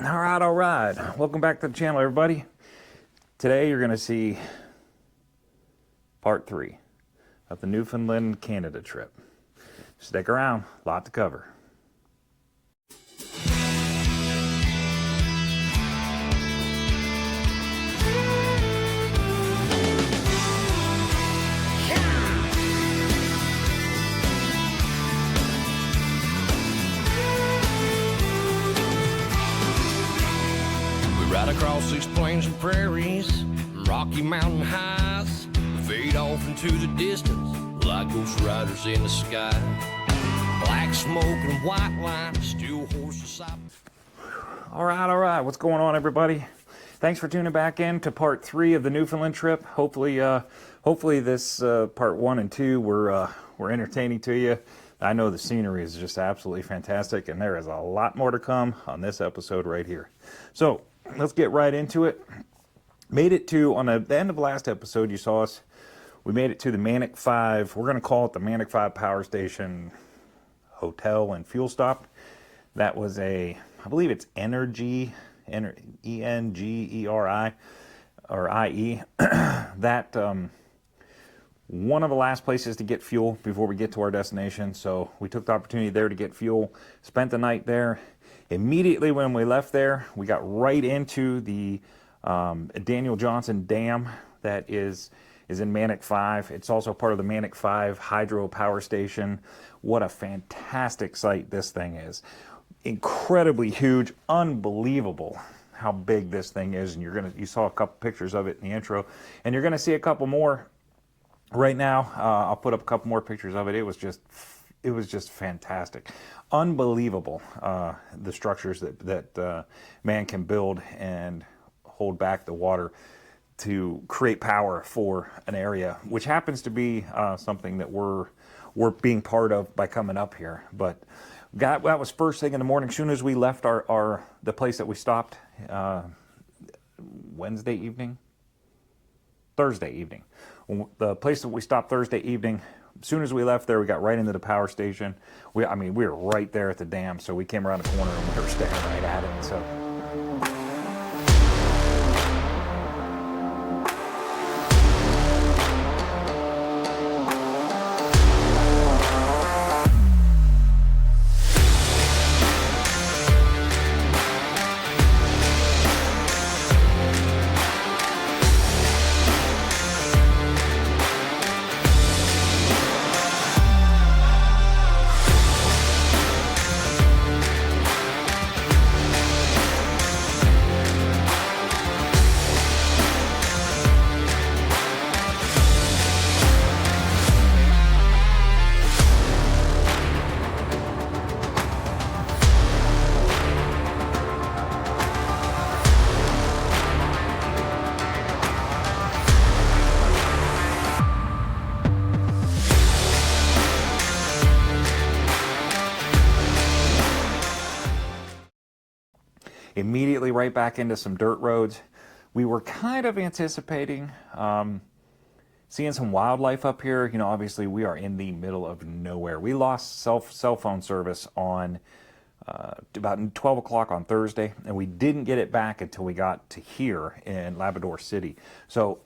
All right. Welcome back to the channel, everybody. Today you're going to see part 3 of the Newfoundland, Canada trip. Stick around, a lot to cover. Right across these plains and prairies, Rocky Mountain highs, fade off into the distance like ghost riders in the sky. Black smoke and white line, still horses. All right. What's going on, everybody? Thanks for tuning back in to part 3 of the Newfoundland trip. Hopefully this part 1 and 2 were entertaining to you. I know the scenery is just absolutely fantastic, and there is a lot more to come on this episode right here. So let's get right into it. Made it to, on the end of the last episode, you saw us, we made it to the Manic 5. We're going to call it the Manic 5 Power Station Hotel and Fuel Stop. That was I believe it's Energy, E-N-G-E-R-I, or I-E. That, one of the last places to get fuel before we get to our destination. So we took the opportunity there to get fuel, spent the night there. Immediately when we left there, we got right into the Daniel Johnson Dam that is in Manic 5. It's also part of the Manic 5 hydro power station. What a fantastic site this thing is. Incredibly huge, unbelievable how big this thing is. And you saw a couple pictures of it in the intro, and you're gonna see a couple more right now. I'll put up a couple more pictures of it. It was just fantastic. Unbelievable, the structures that man can build and hold back the water to create power for an area, which happens to be something that we're being part of by coming up here. But that was first thing in the morning. As soon as we left the place that we stopped Thursday evening. The place that we stopped Thursday evening, as soon as we left there, we got right into the power station. We were right there at the dam, so we came around the corner and we were staring right at it. So immediately right back into some dirt roads. We were kind of anticipating seeing some wildlife up here. You know, obviously we are in the middle of nowhere. We lost cell phone service on about 12 o'clock on Thursday, and we didn't get it back until we got to here in Labrador City. So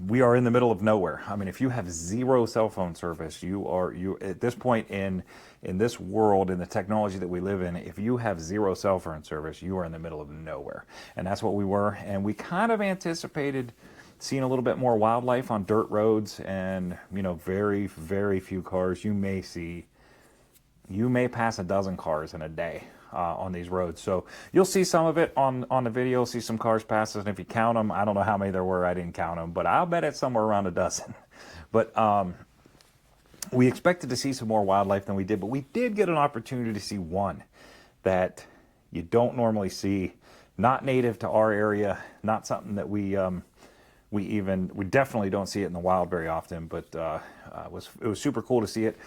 we are in the middle of nowhere. I mean, if you have zero cell phone service, you at this point in this world, in the technology that we live in, if you have zero cell phone service, you are in the middle of nowhere. And that's what we were. And we kind of anticipated seeing a little bit more wildlife on dirt roads, and, you know, very, very few cars. You may pass a dozen cars in a day on these roads. So you'll see some of it on the video, see some cars pass us, and if you count them, I don't know how many there were, I didn't count them, but I'll bet it's somewhere around a dozen. But we expected to see some more wildlife than we did, but we did get an opportunity to see one that you don't normally see, not native to our area, not something that we definitely don't see it in the wild very often, but it was super cool to see it.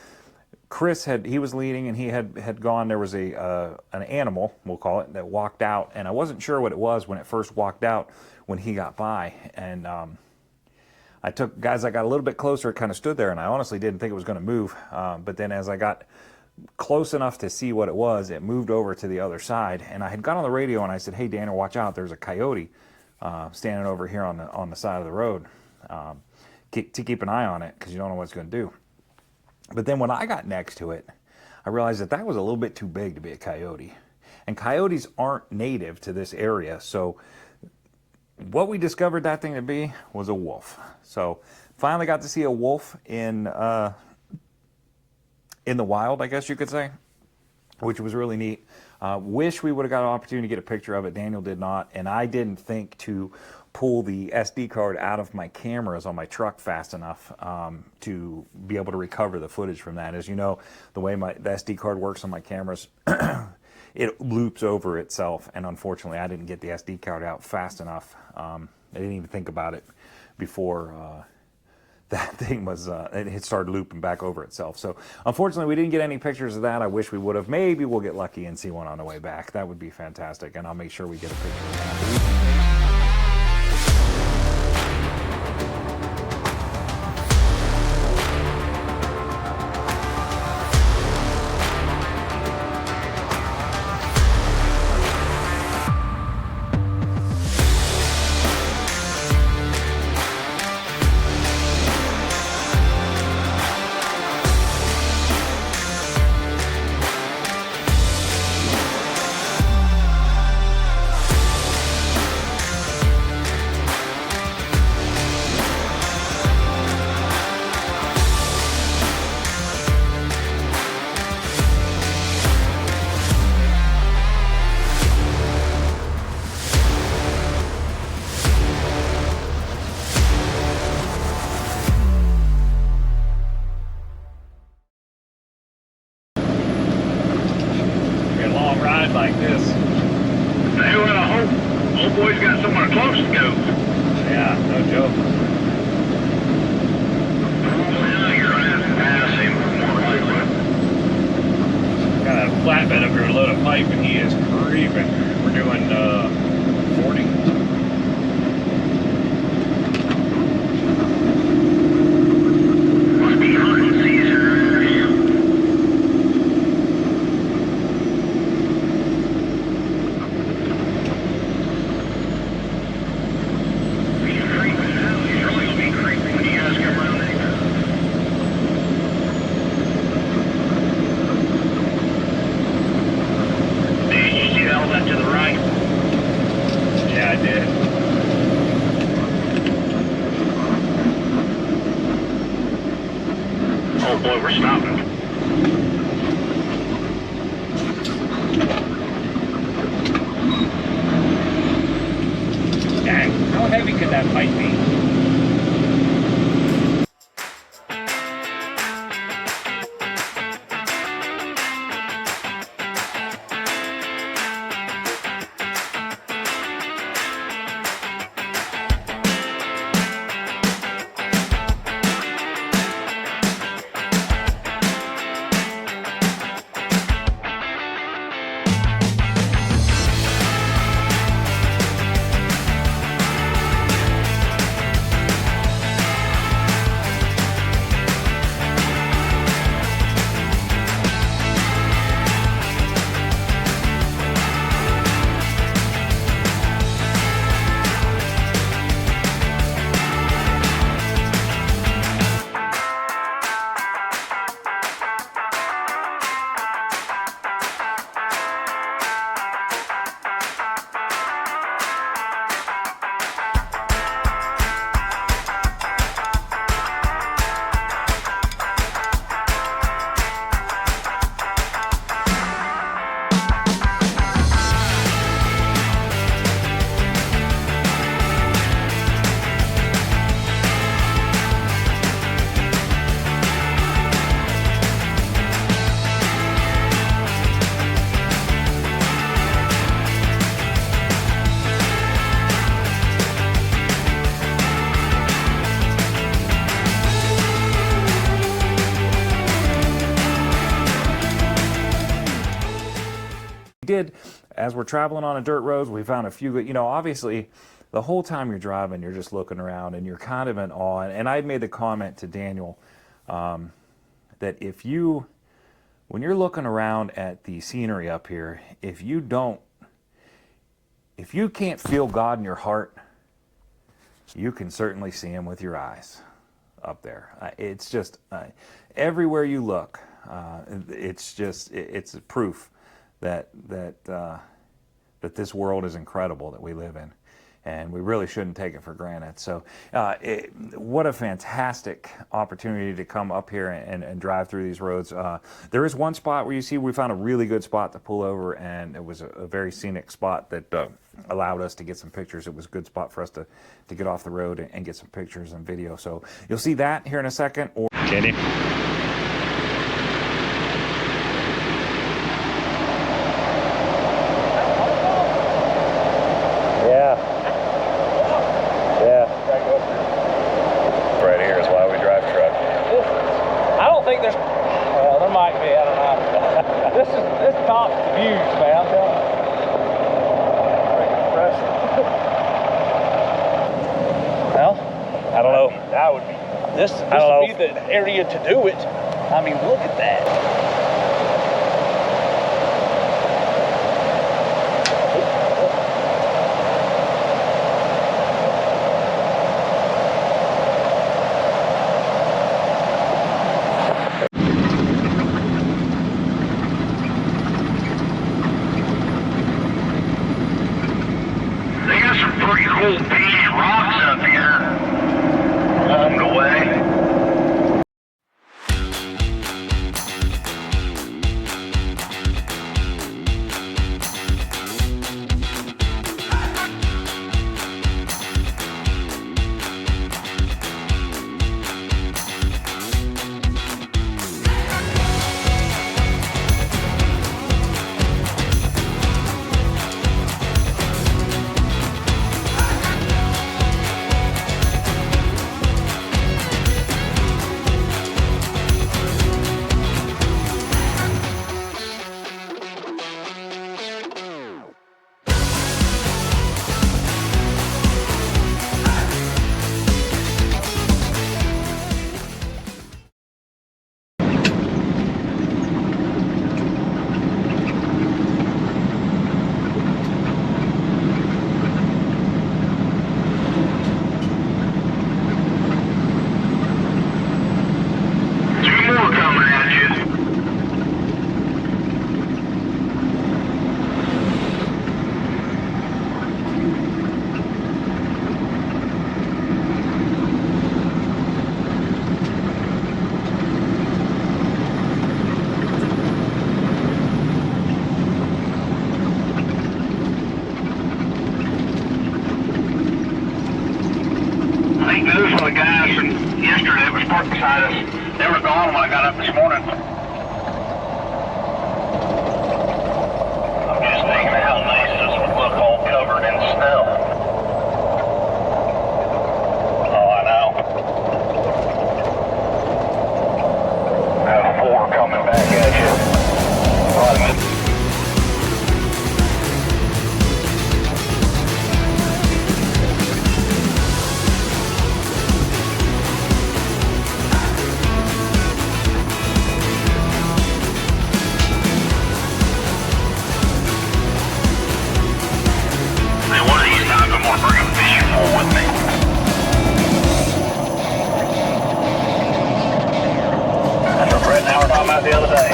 Chris he was leading, and he had gone. There was an animal, we'll call it, that walked out, and I wasn't sure what it was when it first walked out when he got by. And I got a little bit closer, it kind of stood there, and I honestly didn't think it was going to move. But then as I got close enough to see what it was, it moved over to the other side, and I had got on the radio and I said, "Hey, Daniel, watch out! There's a coyote standing over here on the side of the road. To keep an eye on it because you don't know what it's going to do." But then when I got next to it, I realized that that was a little bit too big to be a coyote, and coyotes aren't native to this area. So what we discovered that thing to be was a wolf. So finally got to see a wolf in the wild, I guess you could say, which was really neat. Wish we would have got an opportunity to get a picture of it. Daniel did not, and I didn't think to pull the SD card out of my cameras on my truck fast enough to be able to recover the footage from that. As you know, the way the SD card works on my cameras, it loops over itself, and unfortunately I didn't get the SD card out fast enough. I didn't even think about it before that thing was, it started looping back over itself. So unfortunately we didn't get any pictures of that. I wish we would have. Maybe we'll get lucky and see one on the way back. That would be fantastic, and I'll make sure we get a picture of that. Like this. Hey, well, I hope old boy's got somewhere close to go. Yeah, no joke. Well, you're gonna have to pass him more likely. Got a flatbed up here, a load of pipe, and he is creeping. We're doing 40. Must be hunting season around here. Oh boy, we're stopping. Dang, how heavy could that pipe be? Did, as we're traveling on a dirt road, we found a few good, obviously the whole time you're driving, you're just looking around and you're kind of in awe. And I made the comment to Daniel that if you when you're looking around at the scenery up here, if you can't feel God in your heart, you can certainly see him with your eyes up there. It's just everywhere you look. It's a proof that this world is incredible that we live in, and we really shouldn't take it for granted. So what a fantastic opportunity to come up here and drive through these roads. There is one spot where you see we found a really good spot to pull over, and it was a very scenic spot that allowed us to get some pictures. It was a good spot for us to get off the road and get some pictures and video. So you'll see that here in a second. Kenny. Right here is why we drive truck. I don't think there's, well, there might be, I don't know. This tops the views, man, I'm telling you. Well, I don't know. that would be, this would be the area to do it. I mean, look at that. They got some pretty cool beach rocks up here along the way. Two more coming at you. I think those were the guys from yesterday that was parked beside us. They were gone when I got up this morning. I'm just thinking how nice this would look all covered in snow. Oh, I know. I have four coming back at you. Right. One of these times I'm gonna bring a fishing pole with me. That's what Brett and I were talking about the other day.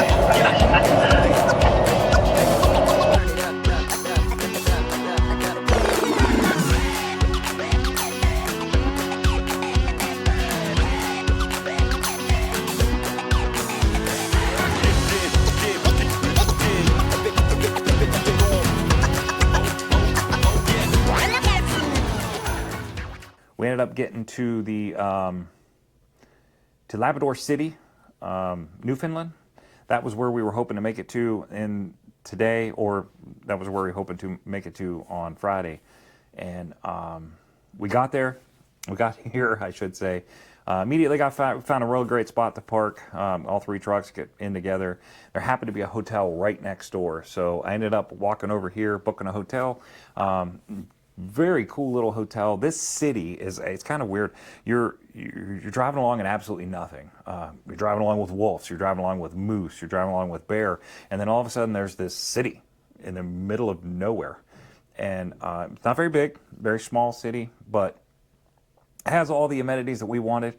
We ended up getting to the to Labrador City, Newfoundland. That was where we were hoping to make it to in today, or that was where we were hoping to make it to on Friday. And we got there. We got here, I should say. Immediately found a real great spot to park. All three trucks get in together. There happened to be a hotel right next door, so I ended up walking over here, booking a hotel. very cool little hotel. This city it's kind of weird. You're driving along and absolutely nothing. You're driving along with wolves. You're driving along with moose. You're driving along with bear. And then all of a sudden there's this city in the middle of nowhere. And it's not very big, very small city, but it has all the amenities that we wanted.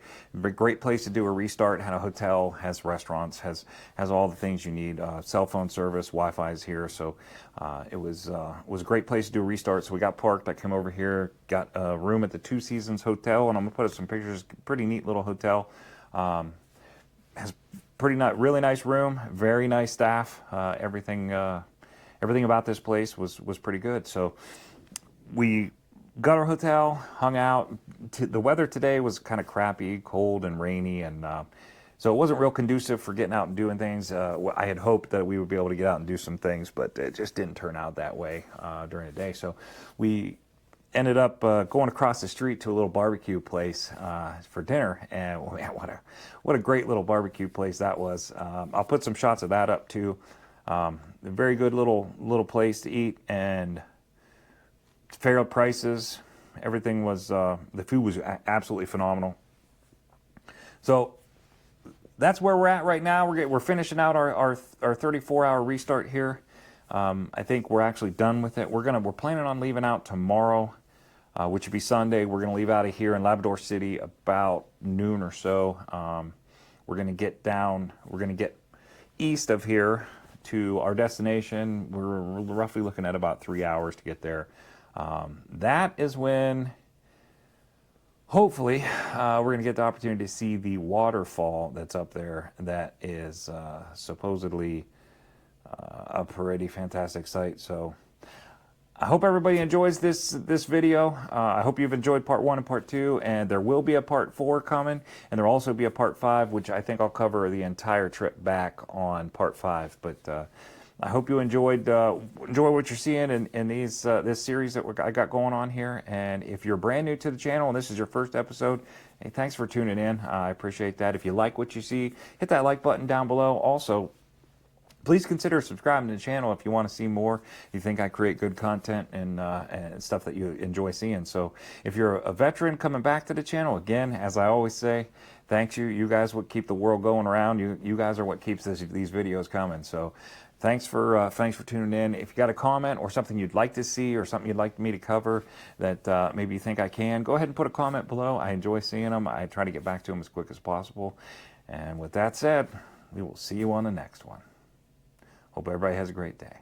Great place to do a restart. Had a hotel, has restaurants, has all the things you need. Cell phone service, Wi-Fi is here, so it was a great place to do a restart. So we got parked. I came over here, got a room at the Two Seasons Hotel, and I'm gonna put up some pictures. Pretty neat little hotel. Has really nice room, very nice staff. Everything about this place was pretty good. So we got our hotel, hung out. The weather today was kind of crappy, cold and rainy, and so it wasn't real conducive for getting out and doing things. I had hoped that we would be able to get out and do some things, but it just didn't turn out that way during the day. So we ended up going across the street to a little barbecue place for dinner, and man, what a great little barbecue place that was. I'll put some shots of that up too. A very good little place to eat, and fair prices. Everything was the food was absolutely phenomenal. So that's where we're at right now. We're finishing out our 34-hour restart here. I think we're actually done with it. We're planning on leaving out tomorrow, which would be Sunday. We're gonna leave out of here in Labrador City about noon or so. We're gonna get east of here to our destination. We're roughly looking at about 3 hours to get there. That is when, hopefully, we're going to get the opportunity to see the waterfall that's up there. That is supposedly a pretty fantastic sight. So I hope everybody enjoys this video. I hope you've enjoyed part 1 and part 2, and there will be a part 4 coming, and there'll also be a part 5, which I think I'll cover the entire trip back on part 5. But I hope you enjoy what you're seeing in this series that I got going on here. And if you're brand new to the channel and this is your first episode, hey, thanks for tuning in. I appreciate that. If you like what you see, hit that like button down below. Also, please consider subscribing to the channel if you want to see more. You think I create good content and stuff that you enjoy seeing. So if you're a veteran coming back to the channel, again, as I always say, thanks you. You guys what keep the world going around. You guys are what keeps these videos coming. So thanks for tuning in. If you got a comment or something you'd like to see or something you'd like me to cover that maybe you think I can, go ahead and put a comment below. I enjoy seeing them. I try to get back to them as quick as possible. And with that said, we will see you on the next one. Hope everybody has a great day.